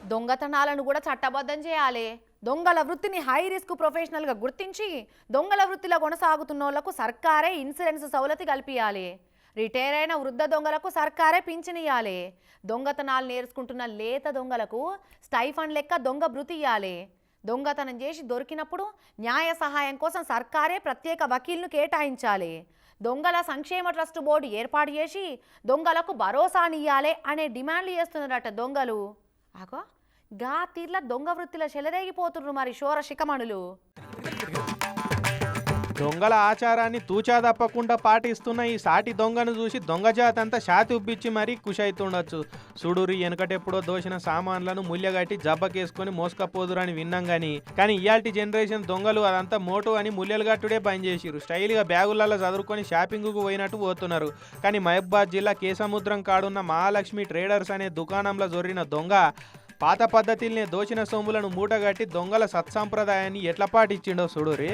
దొంగతనాలను కూడా చట్టబద్ధం చేయాలి. దొంగల వృత్తిని హై రిస్క్ ప్రొఫెషనల్గా గుర్తించి దొంగల వృత్తిలో కొనసాగుతున్న వాళ్లకు సర్కారే ఇన్సూరెన్స్ సౌలతి కల్పించాలి. రిటైర్ అయిన వృద్ధ దొంగలకు సర్కారే పింఛనియాలి. దొంగతనాలు నేర్చుకుంటున్న లేత దొంగలకు స్టైఫండ్ లెక్క దొంగ భృతి ఇవ్వాలి. దొంగతనం చేసి దొరికినప్పుడు న్యాయ సహాయం కోసం సర్కారే ప్రత్యేక వకీల్ను కేటాయించాలి. దొంగల సంక్షేమ ట్రస్ట్ బోర్డు ఏర్పాటు చేసి దొంగలకు భరోసానియ్యాలి అనే డిమాండ్లు చేస్తున్నారట దొంగలు. ఆగో గా తీర్ల దొంగ వృత్తిలో చెలరేగిపోతున్నారు మరి షోర శిఖమణులు. దొంగల ఆచారాన్ని తూచా తప్పకుండా పాటిస్తున్న ఈ సాటి దొంగను చూసి దొంగ జాతంతా షాతి ఉబ్బిచ్చి మరీ కుషైతుండొచ్చు. సుడూరి వెనకటెప్పుడో దోసిన సామాన్లను ముల్యగట్టి జబ్బకేసుకొని మోసుకపోదురని విన్నాం కానీ ఇయాల్టి జనరేషన్ దొంగలు అదంతా మోటు అని ముల్యలు గట్టుడే బంద్ చేసిరు. స్టైల్గా బ్యాగులలో చదువుకొని షాపింగ్కు పోయినట్టు పోతున్నారు. కానీ మహబూబాద్ జిల్లా కేసముద్రం కాడున్న మహాలక్ష్మి ట్రేడర్స్ అనే దుకాణంలో జొరిన దొంగ పాత పద్ధతిల్నే దోచిన సొమ్ములను మూటగట్టి దొంగల సత్సంప్రదాయాన్ని ఎట్లా పాటించిండో చూడురి.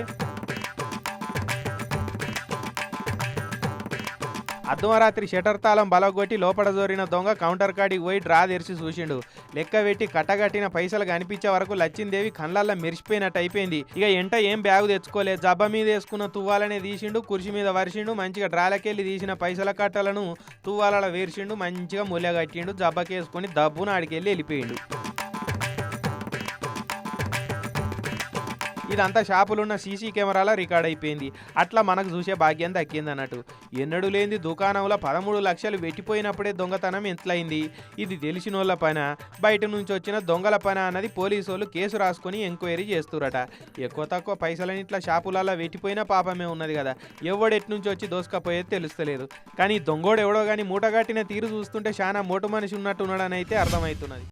అర్ధరాత్రి షటర్ తాళం బలగొట్టి లోపల జోరిన దొంగ కౌంటర్ కాడికి పోయి డ్రా తెరిచి చూసిండు. లెక్క పెట్టి కట్టగట్టిన పైసలు కనిపించే వరకు లచ్చిందేవి కళ్ళల్లో మెరిసిపోయినట్టు అయిపోయింది. ఇక ఎంట ఏం బ్యాగు తెచ్చుకోలేదు. జబ్బ మీద వేసుకున్న తువ్వాలనే తీసిండు, కుర్చీ మీద వరిసిండు. మంచిగా డ్రాలకెళ్ళి తీసిన పైసల కట్టలను తువ్వాలలో వేర్చిండు. మంచిగా ముల్లె కట్టిండు. జబ్బకేసుకొని దబ్బున ఆడికెళ్ళి వెళ్ళిపోయిండు. ఇదంతా షాపులున్న సీసీ కెమెరాలో రికార్డ్ అయిపోయింది. అట్లా మనకు చూసే భాగ్యం దక్కింది అన్నట్టు. ఎన్నడూ లేని దుకాణంలో 13 లక్షలు వెట్టిపోయినప్పుడే దొంగతనం ఎంతలైంది. ఇది తెలిసినోళ్ళ పైన బయట నుంచి వచ్చిన దొంగల పైన అన్నది పోలీసు వాళ్ళు కేసు రాసుకొని ఎంక్వైరీ చేస్తురట. ఎక్కువ తక్కువ పైసలని ఇట్లా షాపులలో వెట్టిపోయినా పాపమే ఉన్నది కదా. ఎవడెట్ నుంచి వచ్చి దోసుకపోయేది తెలుస్తలేదు. కానీ దొంగోడు ఎవడో కానీ మూటగట్టిన తీరు చూస్తుంటే చాలా మోటు మనిషి ఉన్నట్టు ఉన్నాడని అయితే అర్థమవుతున్నది.